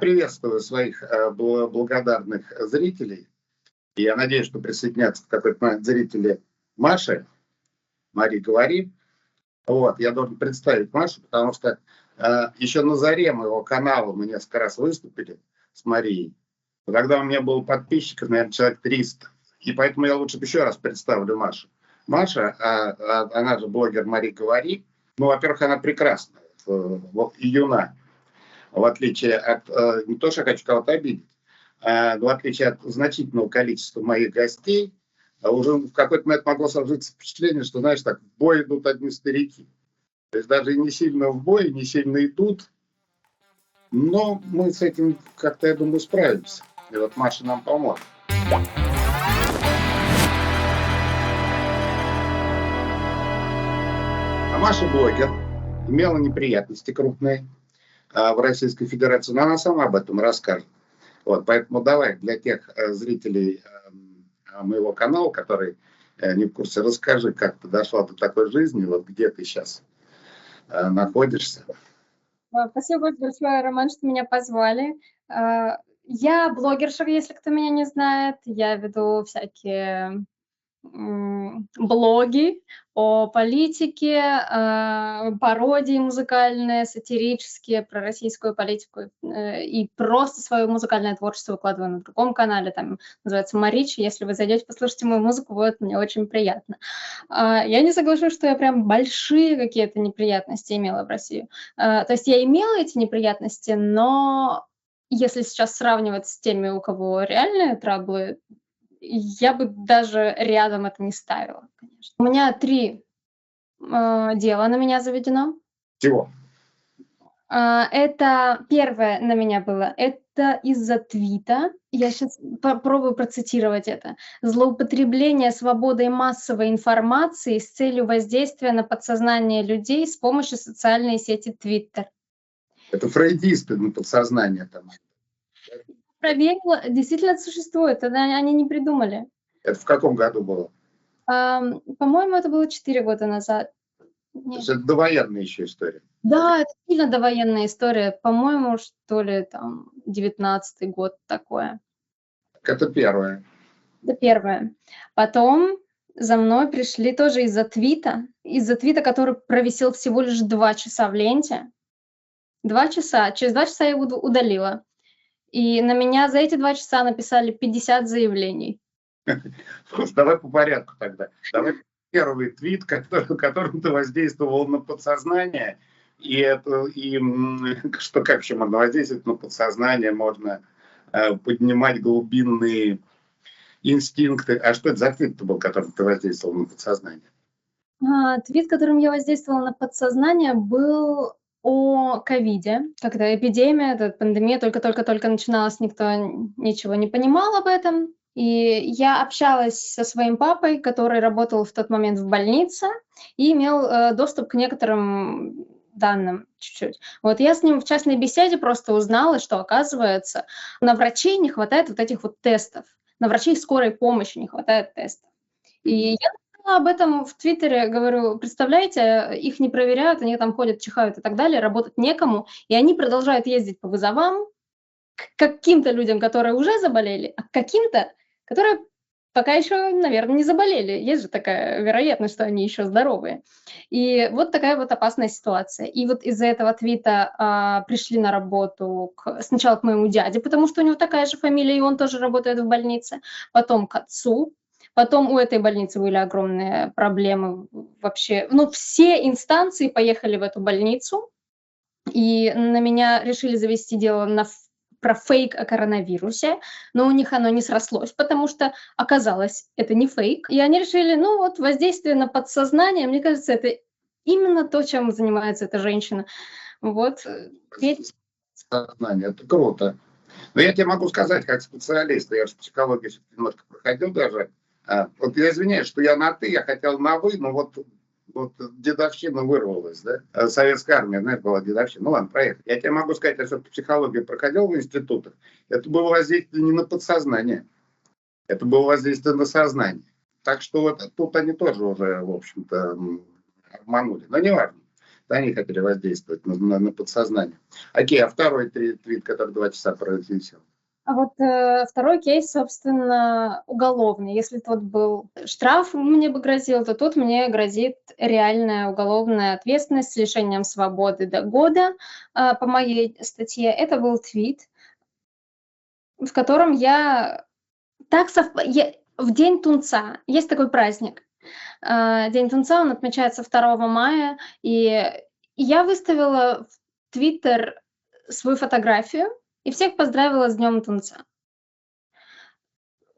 Приветствую своих благодарных зрителей. И я надеюсь, что присоединятся в какой-то момент зрители Маши. Мари, говори. Вот, я должен представить Машу, потому что еще на заре моего канала мы несколько раз выступили с Марией. Тогда у меня было подписчиков, наверное, человек 300. И поэтому я лучше еще раз представлю Машу. Маша, она же блогер Мари, говори. Ну, во-первых, она прекрасная, вот, и юна. В отличие от, не то, что я хочу кого-то обидеть, но в отличие от значительного количества моих гостей, уже в какой-то момент могло сложиться впечатление, что, знаешь, так, в бой идут одни старики. То есть даже и не сильно в бой, не сильно идут, но мы с этим как-то, я думаю, справимся. И вот Маша нам поможет. А Маша блогер, имела неприятности крупные в Российской Федерации, но она сама об этом расскажет. Вот, поэтому давай для тех зрителей моего канала, которые не в курсе, расскажи, как ты дошла до такой жизни, вот где ты сейчас находишься. Спасибо большое, Роман, что меня позвали. Я блогерша, если кто меня не знает. Я веду всякие блоги о политике, пародии музыкальные, сатирические, про российскую политику. И просто свое музыкальное творчество выкладываю на другом канале, там называется Марич. Если вы зайдете, послушайте мою музыку, будет мне очень приятно. Я не соглашусь, что я прям большие какие-то неприятности имела в России. То есть я имела эти неприятности, но если сейчас сравнивать с теми, у кого реальные траблы, я бы даже рядом это не ставила, конечно. У меня 3 дела на меня заведено. Чего? Это первое на меня было, это из-за твита. Я сейчас попробую процитировать это. Злоупотребление свободой массовой информации с целью воздействия на подсознание людей с помощью социальной сети Twitter. Это фрейдисты на подсознание там. Проверила, действительно это существует, они не придумали. Это в каком году было? По-моему, это было 4 года назад. То есть это довоенная еще история. Да, это сильно довоенная история. По-моему, что ли, там, 19-й год такое. Это первое. Это первое. Потом за мной пришли тоже из-за твита, который провисел всего лишь 2 часа в ленте. 2 часа. Через 2 часа я его удалила. И на меня за эти 2 часа написали 50 заявлений. Давай по порядку тогда. Давай первый твит, которым ты воздействовал на подсознание, что как еще можно воздействовать на подсознание, можно поднимать глубинные инстинкты. А что это за твит был, которым ты воздействовал на подсознание? Твит, которым я воздействовала на подсознание, был о ковиде, когда эпидемия, эта пандемия только начиналась, никто ничего не понимал об этом. И я общалась со своим папой, который работал в тот момент в больнице и имел доступ к некоторым данным чуть-чуть. Вот я с ним в частной беседе просто узнала, что, оказывается, на врачей не хватает вот этих вот тестов. На врачей скорой помощи не хватает тестов. И я об этом в Твиттере говорю, представляете, их не проверяют, они там ходят, чихают и так далее, работать некому, и они продолжают ездить по вызовам к каким-то людям, которые уже заболели, а к каким-то, которые пока еще, наверное, не заболели. Есть же такая вероятность, что они еще здоровые. И вот такая вот опасная ситуация. И вот из-за этого твита пришли на работу сначала к моему дяде, потому что у него такая же фамилия, и он тоже работает в больнице, потом к отцу. Потом у этой больницы были огромные проблемы вообще. Ну, все инстанции поехали в эту больницу, и на меня решили завести дело про фейк о коронавирусе, но у них оно не срослось, потому что оказалось, это не фейк. И они решили, ну вот, воздействие на подсознание, мне кажется, это именно то, чем занимается эта женщина. Вот. Сознание, это круто. Но я тебе могу сказать, как специалист, я же психологию немножко проходил даже. Вот я извиняюсь, что я на «ты», я хотел на «вы», но вот дедовщина вырвалась, да? Советская армия, знаешь, была дедовщина. Ну ладно, проехали. Я тебе могу сказать, я все-таки психологию проходил в институтах. Это было воздействие не на подсознание, это было воздействие на сознание. Так что вот тут они тоже уже, в общем-то, обманули. Но не важно. они хотели воздействовать на подсознание. Окей, а второй твит, который 2 часа провисел? А вот второй кейс, собственно, уголовный. Если тот был штраф мне бы грозил, то тут мне грозит реальная уголовная ответственность с лишением свободы до года по моей статье. Это был твит, в котором я в День Тунца, есть такой праздник. День Тунца, он отмечается 2 мая, и я выставила в Твиттер свою фотографию и всех поздравила с Днем Тунца.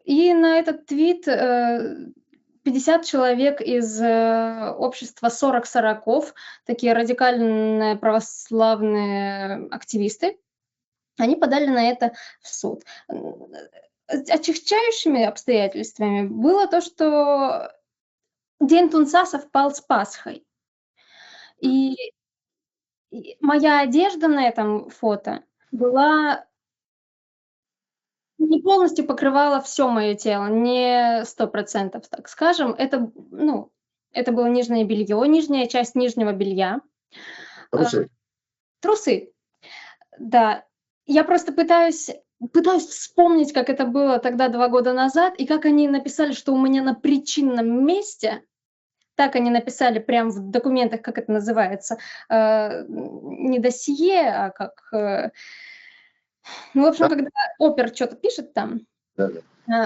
И на этот твит 50 человек из общества 40 сороков, такие радикальные православные активисты, они подали на это в суд. Отягчающими обстоятельствами было то, что День Тунца совпал с Пасхой. И моя одежда на этом фото была не полностью покрывала все мое тело, не 100%, так скажем. Это было нижнее белье, нижняя часть нижнего белья. Трусы. Трусы, да. Я просто пытаюсь вспомнить, как это было тогда 2 года назад, и как они написали, что у меня на причинном месте, так они написали прям в документах, как это называется, не досье, а как... в общем, когда опер что-то пишет там,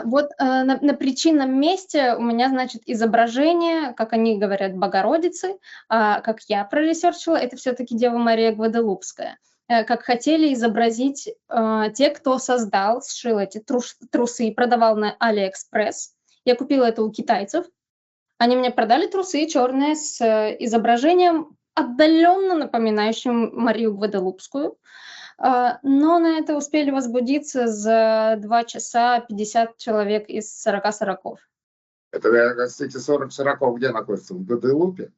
вот на причинном месте у меня, значит, изображение, как они говорят, Богородицы, а как я проресерчила, это все-таки Дева Мария Гваделупская. Как хотели изобразить те, кто сшил эти трусы и продавал на Алиэкспресс. Я купила это у китайцев. Они мне продали трусы черные с изображением, отдаленно напоминающим Марию Гваделупскую. Но на это успели возбудиться за 2 часа 50 человек из 40 сороков. Это, кстати, 40 сороков где находится? В Гваделупе?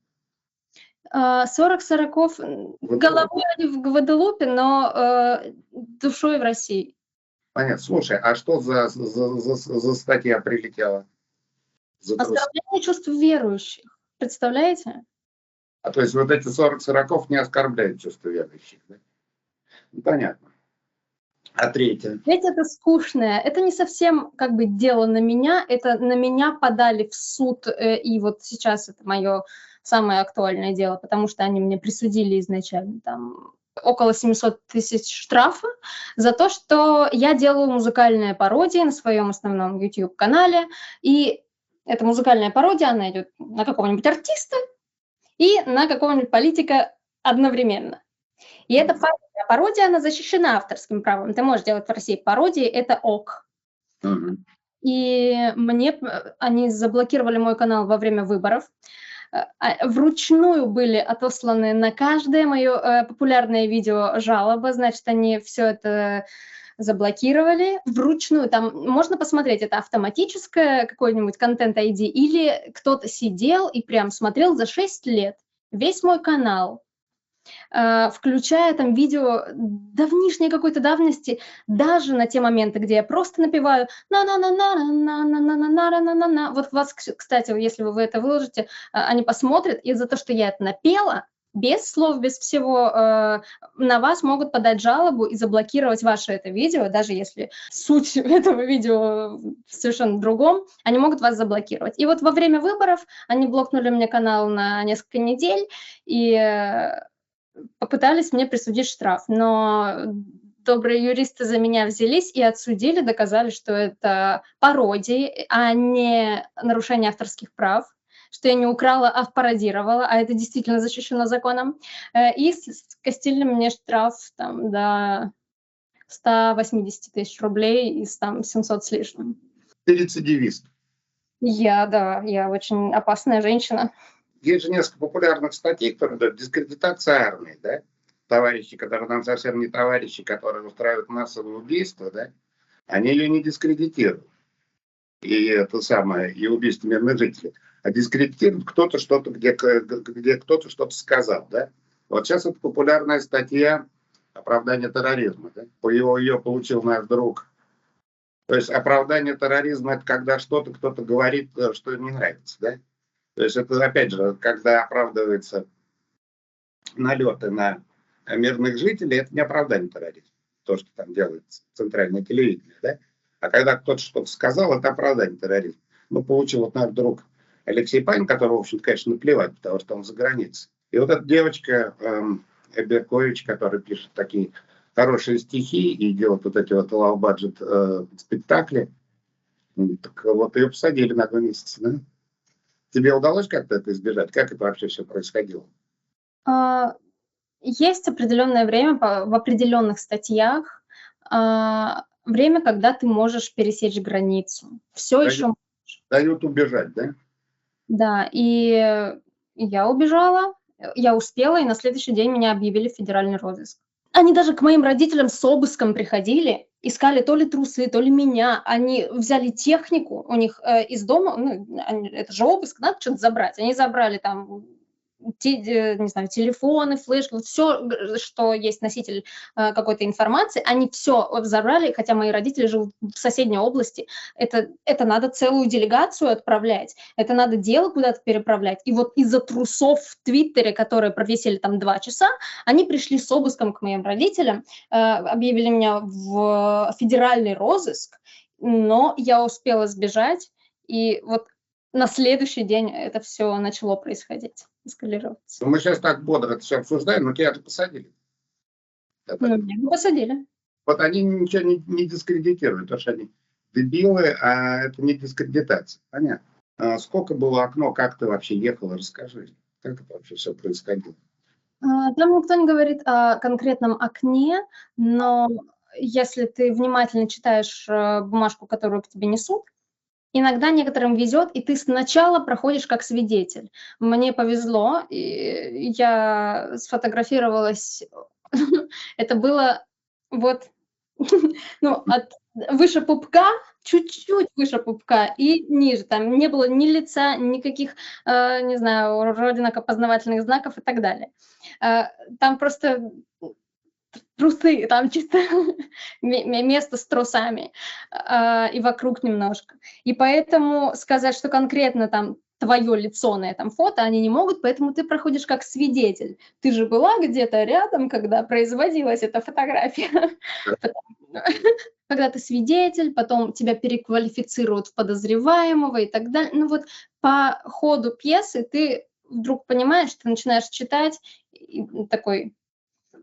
40 сороков головой они в Гваделупе, но душой в России. Понятно. Слушай, а что за статья прилетела? Оскорбление чувств верующих. Представляете? То есть вот эти 40 сороков не оскорбляют чувства верующих, да? Ну, понятно. А третье? Третье — это скучное. Это не совсем как бы дело на меня. Это на меня подали в суд. И вот сейчас это мое самое актуальное дело, потому что они мне присудили изначально там около 700 тысяч штрафа за то, что я делаю музыкальные пародии на своем основном YouTube-канале. И эта музыкальная пародия, она идет на какого-нибудь артиста и на какого-нибудь политика одновременно. И эта пародия, она защищена авторским правом. Ты можешь делать в России пародии, это ок. И они заблокировали мой канал во время выборов. Вручную были отосланы на каждое мое популярное видео жалобы, значит, они все это заблокировали вручную. Там можно посмотреть, это автоматическое какой-нибудь контент-ID, или кто-то сидел и прям смотрел за 6 лет весь мой канал, включая там видео давнишней какой-то давности, даже на те моменты, где я просто напеваю на-на-на-на-на-на-на-на-на-на-на-на. Вот вас, кстати, если вы это выложите, они посмотрят, и за то, что я это напела, без слов, без всего, на вас могут подать жалобу и заблокировать ваше это видео, даже если суть этого видео в совершенно другом, они могут вас заблокировать. И вот во время выборов они блокнули мне канал на несколько недель и попытались мне присудить штраф, но добрые юристы за меня взялись и отсудили, доказали, что это пародии, а не нарушение авторских прав, что я не украла, а пародировала, а это действительно защищено законом, и скостили мне штраф там, до 180 тысяч рублей из там 700 с лишним. Ты рецидивист. Я очень опасная женщина. Есть же несколько популярных статей, которые дают дискредитация армии, да? Товарищи, которые нам совсем не товарищи, которые устраивают массовые убийства, да? Они ее не дискредитируют. И это самое, и убийство мирных жителей. А дискредитируют кто-то что-то, где кто-то что-то сказал, да? Вот сейчас это популярная статья «Оправдание терроризма», да? Ее получил наш друг. То есть оправдание терроризма — это когда что-то кто-то говорит, что не нравится, да? То есть это, опять же, когда оправдывается налеты на мирных жителей, это не оправдание терроризма. То, что там делает центральное телевидение, да? А когда кто-то что-то сказал, это оправдание терроризма. Ну, получил вот наш друг Алексей Панин, которого, в общем-то, конечно, наплевать, потому что он за границей. И вот эта девочка Беркович, которая пишет такие хорошие стихи и делает вот эти вот low-budget спектакли, так вот ее посадили на 2 месяца, да? Тебе удалось как-то это избежать? Как это вообще все происходило? А, Есть определенное время в определенных статьях, время, когда ты можешь пересечь границу. Все Дают, еще, дают убежать, да? да, и я убежала, я успела, и на следующий день меня объявили в федеральный розыск. Они даже к моим родителям с обыском приходили, искали то ли трусы, то ли меня. Они взяли технику у них из дома, ну, это же обыск, надо что-то забрать. Они забрали там, не знаю, телефоны, флешки, вот все, что есть носитель какой-то информации, они все забрали, хотя мои родители живут в соседней области. Это надо целую делегацию отправлять, это надо дело куда-то переправлять. И вот из-за трусов в Твиттере, которые провисели там 2 часа, они пришли с обыском к моим родителям, объявили меня в федеральный розыск, но я успела сбежать, и вот на следующий день это все начало происходить, эскалироваться. Ну, мы сейчас так бодро это все обсуждаем, но тебя же посадили. Ну, меня посадили. Вот они ничего не дискредитируют, потому что они дебилы, а это не дискредитация. Понятно. А сколько было окно, как ты вообще ехала, расскажи. Как это вообще все происходило? Там никто не говорит о конкретном окне, но если ты внимательно читаешь бумажку, которую к тебе несут, иногда некоторым везет, и ты сначала проходишь как свидетель. Мне повезло, и я сфотографировалась. Это было вот, ну, выше пупка, чуть-чуть выше пупка и ниже. Там не было ни лица, никаких, не знаю, родинок, опознавательных знаков и так далее. Там просто трусы, там чисто место с трусами, и вокруг немножко. И поэтому сказать, что конкретно там твое лицо на этом фото, они не могут, поэтому ты проходишь как свидетель. Ты же была где-то рядом, когда производилась эта фотография. Когда ты свидетель, потом тебя переквалифицируют в подозреваемого и так далее. Ну вот по ходу пьесы ты вдруг понимаешь, ты начинаешь читать и такой: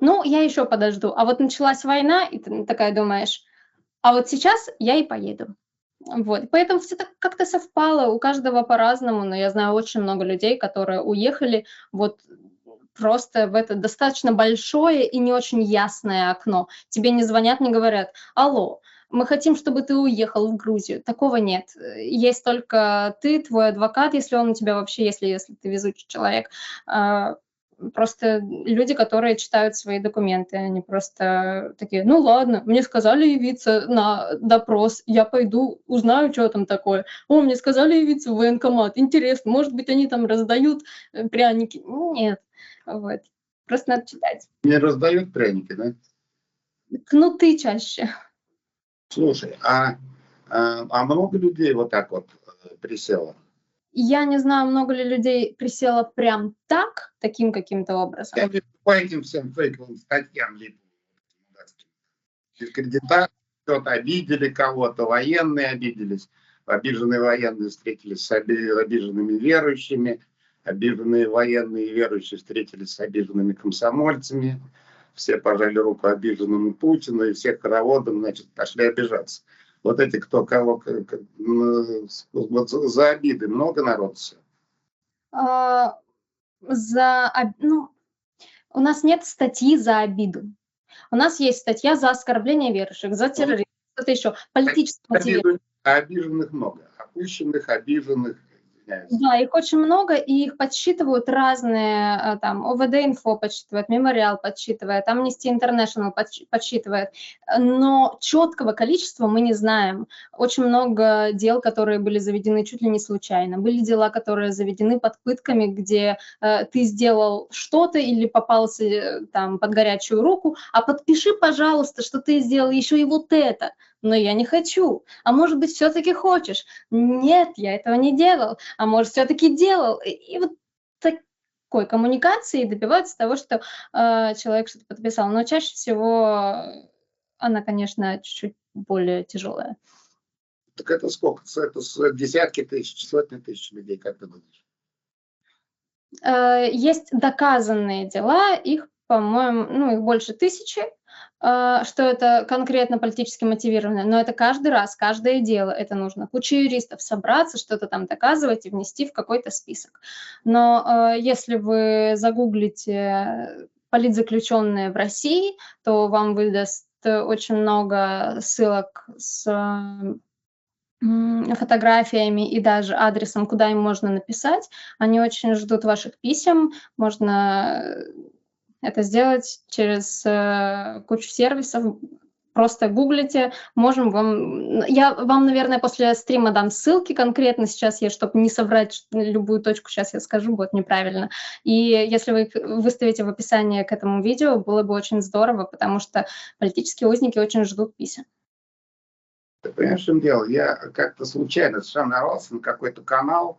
ну, я еще подожду. А вот началась война, и ты такая думаешь: а вот сейчас я и поеду. Вот. Поэтому все так как-то совпало, у каждого по-разному, но я знаю очень много людей, которые уехали вот просто в это достаточно большое и не очень ясное окно. Тебе не звонят, не говорят: алло, мы хотим, чтобы ты уехал в Грузию. Такого нет. Есть только ты, твой адвокат, если он у тебя вообще, если ты везучий человек. Просто люди, которые читают свои документы, они просто такие: ну ладно, мне сказали явиться на допрос, я пойду, узнаю, что там такое. О, мне сказали явиться в военкомат, интересно, может быть, они там раздают пряники. Нет, вот. Просто надо читать. Не раздают пряники, да? Кнуты чаще. Слушай, а много людей вот так вот присело? Я не знаю, много ли людей присело прям так, таким каким-то образом. Я вижу по этим всем фейковым статьям, дискредитация, кто-то обидели кого-то, военные обиделись, обиженные военные встретились с обиженными верующими, обиженные военные и верующие встретились с обиженными комсомольцами, все пожали руку обиженному Путину, и все хороводом, значит, пошли обижаться. Вот эти, кто кого вот за обиды, много народу все. Ну, у нас нет статьи за обиду. У нас есть статья за оскорбление верующих, за терроризм, что-то еще, политически мотивированное. Обиженных много, опущенных, обиженных. Да, их очень много, и их подсчитывают разные, там, ОВД-инфо подсчитывает, Мемориал подсчитывает, Amnesty International подсчитывает, но четкого количества мы не знаем. Очень много дел, которые были заведены чуть ли не случайно. Были дела, которые заведены под пытками, где ты сделал что-то или попался там под горячую руку, а подпиши, пожалуйста, что ты сделал еще и вот это. Но я не хочу. А может быть, все-таки хочешь? Нет, я этого не делал. А может, все-таки делал. И вот легкой коммуникации и добиваются того, что человек что-то подписал. Но чаще всего она, конечно, чуть-чуть более тяжелая. Так это сколько? Это десятки тысяч, сотни тысяч людей, как ты думаешь? Есть доказанные дела, их, по-моему, их больше 1000, что это конкретно политически мотивированное, но это каждый раз, каждое дело, это нужно куча юристов собраться, что-то там доказывать и внести в какой-то список. Но если вы загуглите политзаключенные в России, то вам выдаст очень много ссылок с фотографиями и даже адресом, куда им можно написать. Они очень ждут ваших писем. Можно это сделать через кучу сервисов. Просто гуглите, можем вам... Я вам, наверное, после стрима дам ссылки конкретно сейчас, чтобы не соврать любую точку, сейчас я скажу, будет неправильно. И если вы их выставите в описании к этому видео, было бы очень здорово, потому что политические узники очень ждут писем. Ты понимаешь, в чем дело? Я как-то случайно совершенно нарвался на какой-то канал,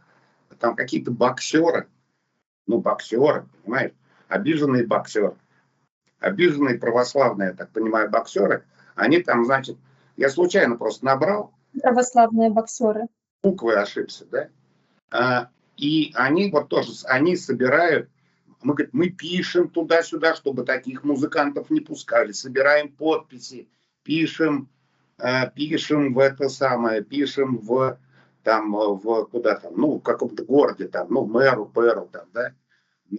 там какие-то боксеры, боксеры, понимаешь, обиженные боксеры, обиженные православные, я так понимаю, боксеры, они там, значит, я случайно просто набрал, Православные боксеры. буквы ошибся, да, и они вот тоже, они собирают, мы пишем туда-сюда, чтобы таких музыкантов не пускали, собираем подписи, пишем в это самое, пишем в куда там, в каком-то городе там, мэру, там, да,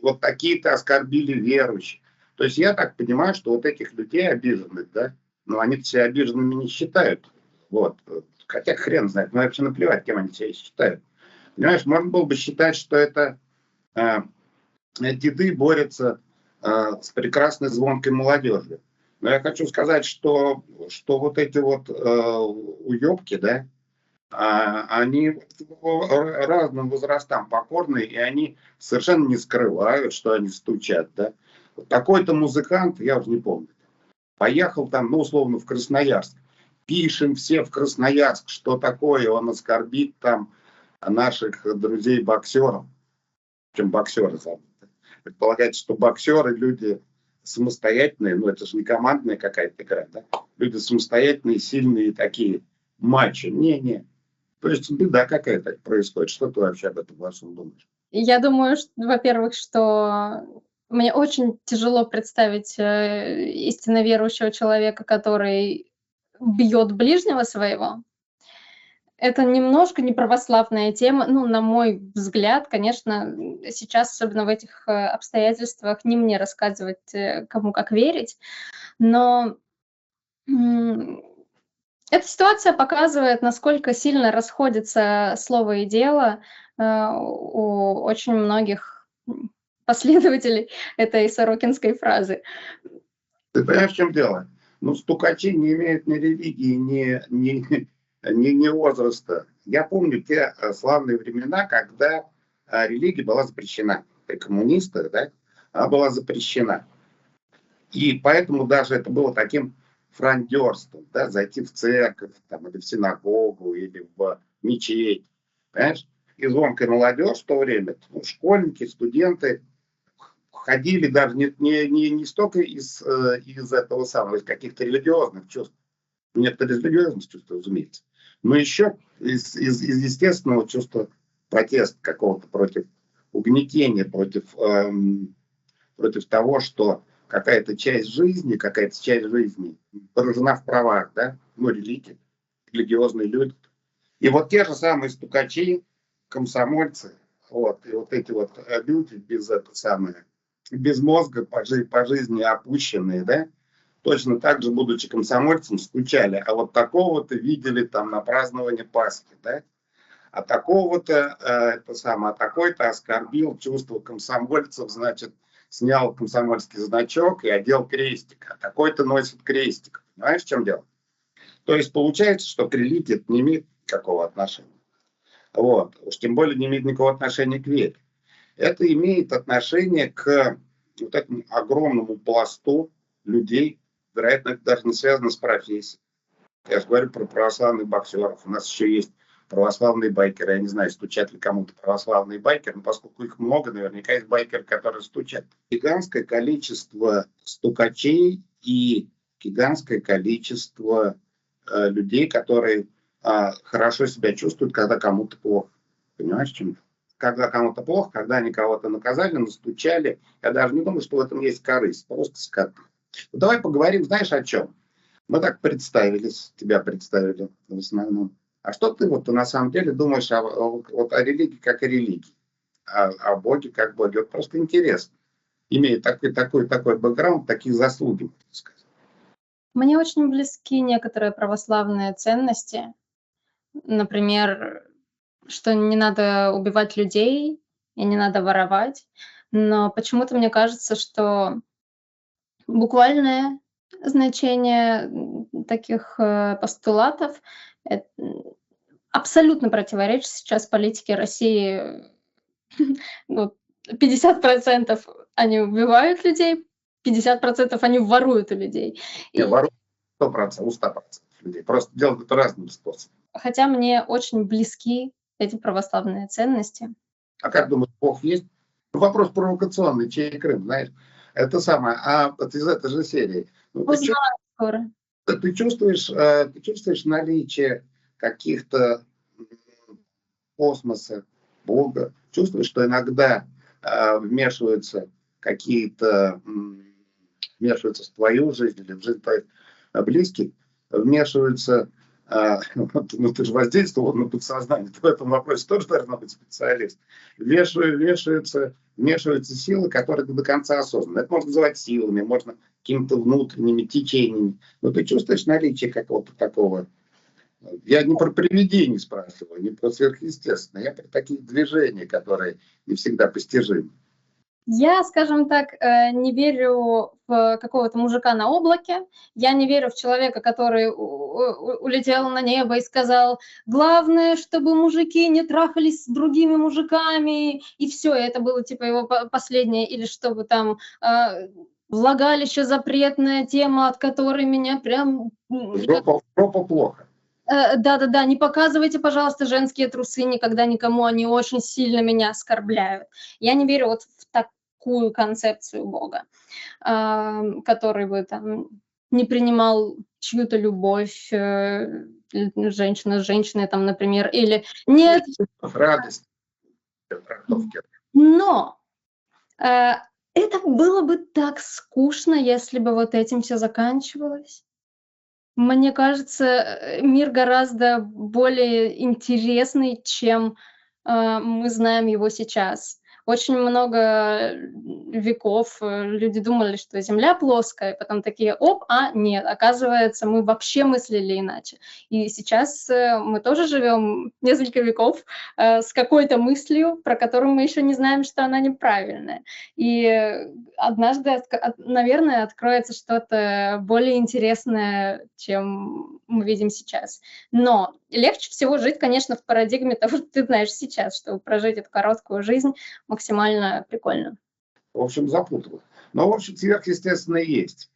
вот такие-то оскорбили верующих. То есть я так понимаю, что вот этих людей обиженных, да, они себя обиженными не считают, вот, хотя хрен знает, вообще наплевать, кем они себя считают. Понимаешь, можно было бы считать, что это деды борются с прекрасной звонкой молодежью. Но я хочу сказать, что вот эти вот уебки, да, они разным возрастам покорны, и они совершенно не скрывают, что они стучат, да. Вот такой-то музыкант, я уже не помню, поехал там, условно, в Красноярск. Пишем все в Красноярск, что такое, он оскорбит там наших друзей-боксеров. Чем боксеры забыты. Предполагается, что боксеры люди самостоятельные, это же не командная какая-то игра, да? Люди самостоятельные, сильные такие, мачо. Не. То есть беда какая-то происходит. Что ты вообще об этом во всем думаешь? Я думаю, во-первых, что мне очень тяжело представить истинно верующего человека, который бьет ближнего своего. Это немножко неправославная тема. На мой взгляд, конечно, сейчас, особенно в этих обстоятельствах, не мне рассказывать, кому как верить. Но эта ситуация показывает, насколько сильно расходятся слово и дело у очень многих последователей этой сорокинской фразы. Ты понимаешь, в чем дело? Стукачи не имеют ни религии, ни возраста. Я помню те славные времена, когда религия была запрещена. При коммунистах, да, она была запрещена. И поэтому даже это было таким франдерством, да, зайти в церковь, там, или в синагогу, или в мечеть. Понимаешь? И звонкая молодежь в то время, школьники, студенты, ходили даже не столько из этого самого, из каких-то религиозных чувств. Нет религиозных чувств, разумеется. Но еще из естественного чувства протеста какого-то против угнетения, против того, что какая-то часть жизни поражена в правах, да, религии, религиозные люди. И вот те же самые стукачи, комсомольцы, и вот эти вот люди без мозга по жизни опущенные, да, точно так же, будучи комсомольцем, стучали. А вот такого-то видели там на праздновании Пасхи, да, а такого-то, такой-то оскорбил чувство комсомольцев, значит, снял комсомольский значок и одел крестик, а такой-то носит крестик. Понимаешь, в чем дело? То есть получается, что к религии это не имеет никакого отношения. Уж тем более не имеет никакого отношения к вере. Это имеет отношение к вот этому огромному пласту людей, вероятно, это даже не связано с профессией. Я же говорю про православных боксеров. У нас еще есть православные байкеры. Я не знаю, стучат ли кому-то православные байкеры, но поскольку их много, наверняка есть байкеры, которые стучат. Гигантское количество стукачей и гигантское количество людей, которые хорошо себя чувствуют, когда кому-то плохо. Понимаешь, чем? Когда кому-то плохо, когда они кого-то наказали, настучали. Я даже не думаю, что в этом есть корысть. Просто скоты. Ну, давай поговорим, знаешь, о чем? Мы так представились, тебя представили в основном. А что ты вот на самом деле думаешь о религии как о религии? О Боге как Боге? Вот просто интересно. Имея такой бэкграунд, такие заслуги, можно сказать. Мне очень близки некоторые православные ценности. Например, что не надо убивать людей и не надо воровать. Но почему-то мне кажется, что буквальное значение таких постулатов абсолютно противоречит сейчас политике России. Ну, 50% они убивают людей, 50% они воруют у людей. Не, воруют 100%, у 100% людей. Просто делают это разным способом. Хотя мне очень близки эти православные ценности. А как думаешь, Бог есть? Ну, вопрос провокационный, чей Крым, знаешь? Это самое. А вот из этой же серии. Ну, Узнаю скоро. ты чувствуешь наличие каких-то космоса, Бога? Чувствуешь, что иногда вмешиваются какие-то, вмешиваются в твою жизнь или в жизнь твоих близких, вмешиваются, ну ты же воздействовал на подсознание, ты в этом вопросе тоже должна быть специалист. Вмешиваются силы, которые до конца осознаны. Это можно называть силами, можно какими-то внутренними течениями. Но ты чувствуешь наличие какого-то такого. Я не про привидений спрашиваю, не про сверхъестественное, я про такие движения, которые не всегда постижимы. Я, скажем так, не верю в какого-то мужика на облаке, я не верю в человека, который улетел на небо и сказал: главное, чтобы мужики не трахались с другими мужиками, и все, это было типа его последнее, или чтобы там влагалище запретная тема, от которой меня прям... Жопа плохо. Да-да-да, не показывайте, пожалуйста, женские трусы никогда никому, они очень сильно меня оскорбляют. Я не верю вот в такую концепцию Бога, который бы там не принимал чью-то любовь, женщина с женщиной там, например, или нет. Радость. Трактовки. Но это было бы так скучно, если бы вот этим все заканчивалось. Мне кажется, мир гораздо более интересный, чем мы знаем его сейчас. Очень много веков люди думали, что Земля плоская, потом такие: оп, нет, оказывается, мы вообще мыслили иначе. И сейчас мы тоже живем несколько веков с какой-то мыслью, про которую мы еще не знаем, что она неправильная. И однажды, наверное, откроется что-то более интересное, чем мы видим сейчас. Но легче всего жить, конечно, в парадигме того, что ты знаешь сейчас, чтобы прожить эту короткую жизнь максимально прикольно. В общем, запутала. Но, в общем, сверхъестественное есть.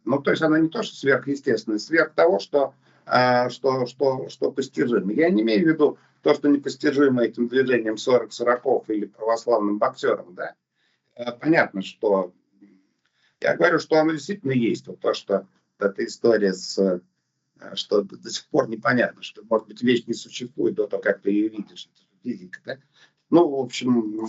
Ну, то есть она не то, что сверхъестественное, сверх того, что постижимо. Я не имею в виду то, что непостижимо этим движением 40-40 или православным боксером, да. Понятно, что я говорю, что оно действительно есть. Вот то, что эта история что до сих пор непонятно, что, может быть, вещь не существует до того, как ты ее видишь. Это физика, да? Ну, в общем...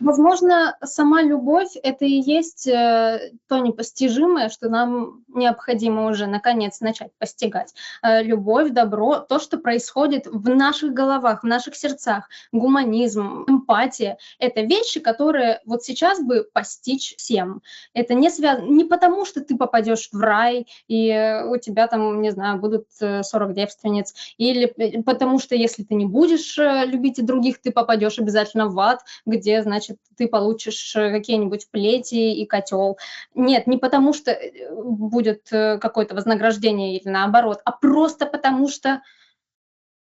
Возможно, сама любовь — это и есть то непостижимое, что нам необходимо уже наконец начать постигать. Любовь, добро, то, что происходит в наших головах, в наших сердцах, гуманизм, эмпатия — это вещи, которые вот сейчас бы постичь всем. Это не потому, что ты попадешь в рай, и у тебя там, не знаю, будут 40 девственниц, или потому что если ты не будешь любить и других, ты попадешь обязательно в ад, где, значит, ты получишь какие-нибудь плети и котел. Нет, не потому что будет какое-то вознаграждение или наоборот, а просто потому что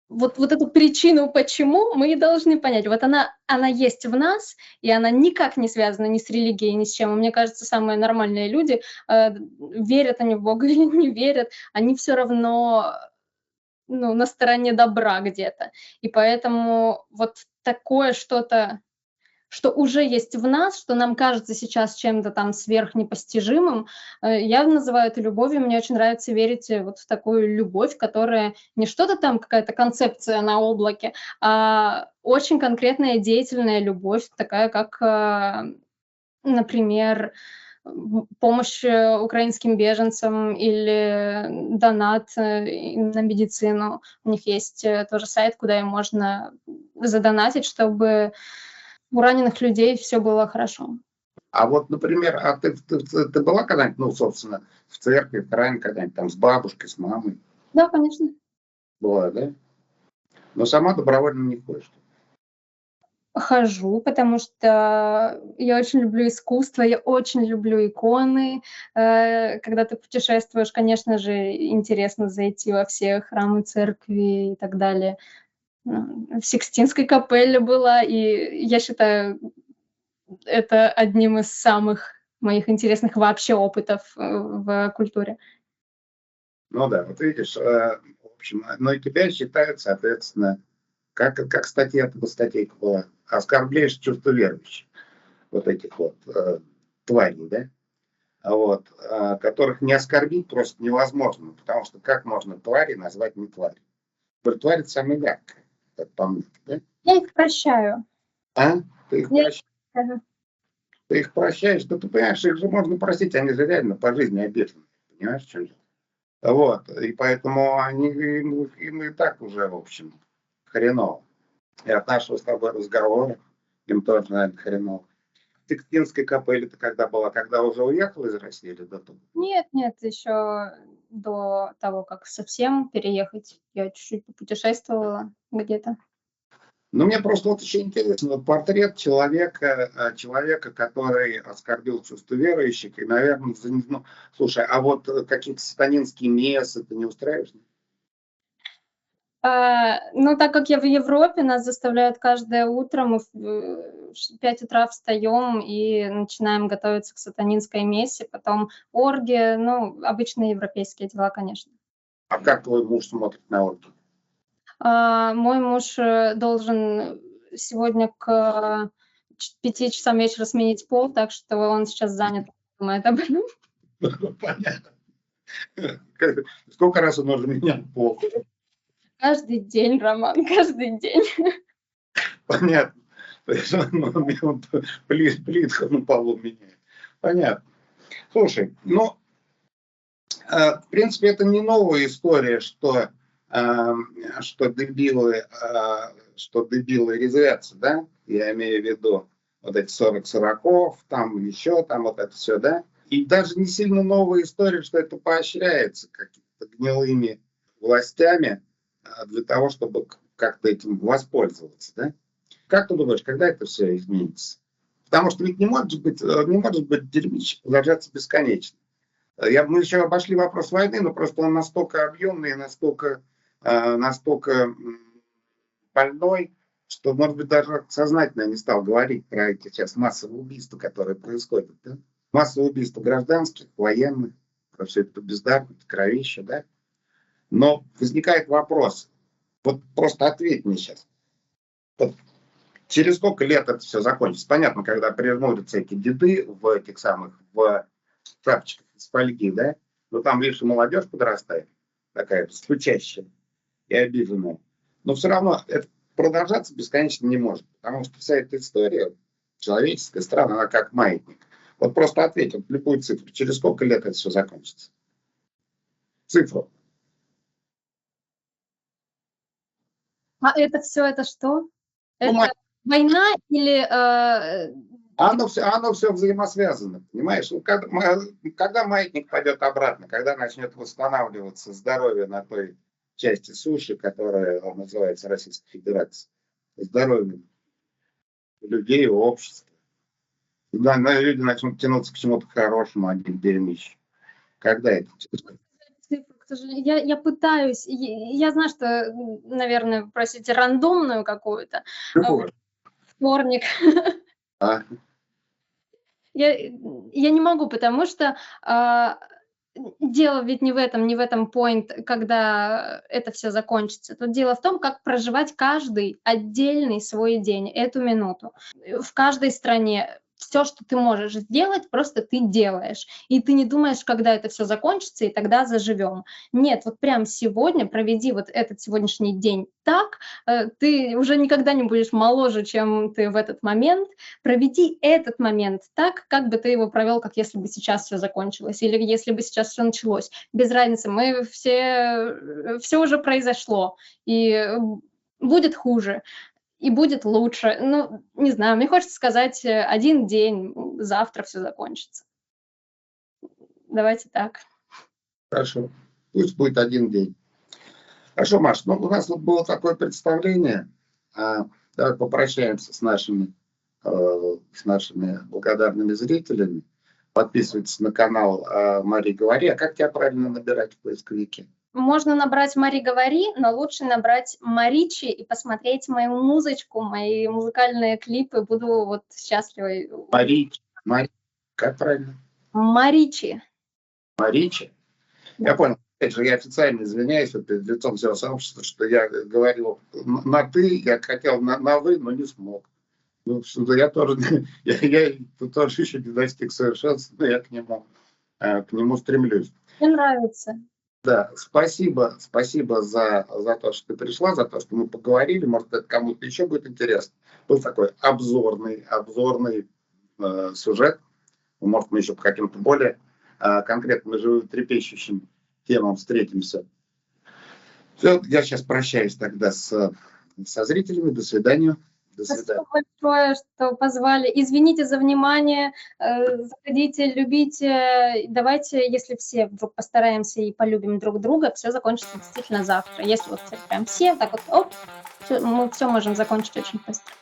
вот эту причину, почему, мы и должны понять. Вот она есть в нас, и она никак не связана ни с религией, ни с чем. И мне кажется, самые нормальные люди, верят они в Бога или не верят, они все равно ну, на стороне добра где-то. И поэтому вот такое что-то, что уже есть в нас, что нам кажется сейчас чем-то там сверхнепостижимым, я называю это любовью. Мне очень нравится верить вот в такую любовь, которая не что-то там, какая-то концепция на облаке, а очень конкретная деятельная любовь, такая как, например, помощь украинским беженцам или донат на медицину. У них есть тоже сайт, куда им можно задонатить, чтобы у раненых людей все было хорошо. А вот, например, ты была когда-нибудь, ну, собственно, в церкви, в храме когда-нибудь там с бабушкой, с мамой? Да, конечно. Была, да? Но сама добровольно не ходишь. Хожу, потому что я очень люблю искусство, я очень люблю иконы. Когда ты путешествуешь, конечно же, интересно зайти во все храмы, церкви и так далее. В Сикстинской капелле была, и я считаю это одним из самых моих интересных вообще опытов в культуре. Ну да, вот видишь, в общем, но и тебя считают, соответственно, как статья-то статейка была, оскорбляешь чувство верующих, вот этих вот тварей, да? Вот, которых не оскорбить просто невозможно, потому что как можно твари назвать не тварь? Тварь это самое мягкое, как по-моему, да? Я их прощаю. А? Ты их Я прощаешь? их Ты их прощаешь, что ты понимаешь, их же можно простить, они же реально по жизни обижены. Понимаешь, в чем дело? Вот, и поэтому им и так уже, в общем, хреново. И от нашего с тобой разговора им тоже, наверное, хреново. В Сикстинской капелле ты когда была? Когда уже уехала из России или до того? Нет, нет, еще до того, как совсем переехать, я чуть-чуть попутешествовала где-то. Ну, мне просто вот еще интересно, вот портрет человека, который оскорбил чувство верующих, и, наверное, ну, слушай, а вот какие-то сатанинские мессы ты не устраиваешь? Ну, так как я в Европе, нас заставляют каждое утро, мы в 5 утра встаем и начинаем готовиться к сатанинской мессе, потом оргия, ну, обычные европейские дела, конечно. А как твой муж смотрит на оргии? Мой муж должен сегодня к 5 часам вечера сменить пол, так что он сейчас занят, думает об этом. Понятно. Сколько раз он уже менял пол? Каждый день, Роман, каждый день. Понятно. То есть он плитку на полу меняет. Понятно. Слушай, ну, в принципе, это не новая история, что дебилы резвятся, да? Я имею в виду вот эти 40 сороков, там еще, там вот это все, да? И даже не сильно новая история, что это поощряется какими-то гнилыми властями для того, чтобы как-то этим воспользоваться, да? Как ты думаешь, когда это все изменится? Потому что ведь не может быть дерьмище продолжаться бесконечно. Мы еще обошли вопрос войны, но просто он настолько объемный, настолько больной, что, может быть, даже сознательно не стал говорить про эти сейчас массовые убийства, которые происходят. Да? Массовые убийства гражданских, военных, про все это бездарно, кровище, да? Но возникает вопрос, вот просто ответь мне сейчас, вот через сколько лет это все закончится? Понятно, когда прижмурятся эти деды в шапочках из фольги, да? Но там лишь молодежь подрастает, такая стучащая и обиженная. Но все равно это продолжаться бесконечно не может, потому что вся эта история, человеческая страна, она как маятник. Вот просто ответь вот любую цифру, через сколько лет это все закончится? Цифру. Это все, это что? Ну, Это война или, оно все взаимосвязано, понимаешь? Ну, когда маятник пойдет обратно, когда начнет восстанавливаться здоровье на той части суши, которая называется Российской Федерацией, здоровье людей, общества, когда люди начнут тянуться к чему-то хорошему, а не к дерьмищу. Когда это? цифру, к сожалению, я пытаюсь, я знаю, что, наверное, вы просите рандомную какую-то, Любовь. вторник. А? Я не могу, потому что, дело ведь не в этом point, когда это все закончится. Тут дело в том, как проживать каждый отдельный свой день, эту минуту. В каждой стране все, что ты можешь сделать, просто ты делаешь. И ты не думаешь, когда это все закончится, и тогда заживем. Нет, вот прям сегодня проведи вот этот сегодняшний день так, ты уже никогда не будешь моложе, чем ты в этот момент. Проведи этот момент так, как бы ты его провел, как если бы сейчас все закончилось, или если бы сейчас все началось. Без разницы, мы все уже произошло, и будет хуже. И будет лучше. Ну, не знаю, мне хочется сказать, один день, завтра все закончится. Давайте так. Хорошо. Пусть будет один день. Хорошо, Маш, ну у нас тут было такое представление. Давай попрощаемся с нашими благодарными зрителями. Подписывайтесь на канал Мари Говори. А как тебя правильно набирать в поисковике? Можно набрать Мари Говори, но лучше набрать Маричи и посмотреть мою музычку, мои музыкальные клипы. Буду вот счастливой. Маричи. Как правильно? Маричи. Маричи? Да. Я понял. Опять же, я официально извиняюсь перед лицом всего сообщества, что я говорил на «ты», я хотел на «вы», но не смог. Ну, я тоже, я тоже еще не достиг совершенства, но я к нему стремлюсь. Мне нравится. Да, спасибо за то, что ты пришла, за то, что мы поговорили. Может, это кому-то еще будет интересно. Был такой обзорный сюжет. Может, мы еще по каким-то более конкретным животрепещущим темам встретимся. Все, я сейчас прощаюсь тогда со зрителями. До свидания. До свидания. Спасибо большое, что позвали. Извините за внимание. Заходите, любите. Давайте, если все вдруг постараемся и полюбим друг друга, все закончится действительно завтра. Если вот прям все, так вот, мы все можем закончить очень быстро.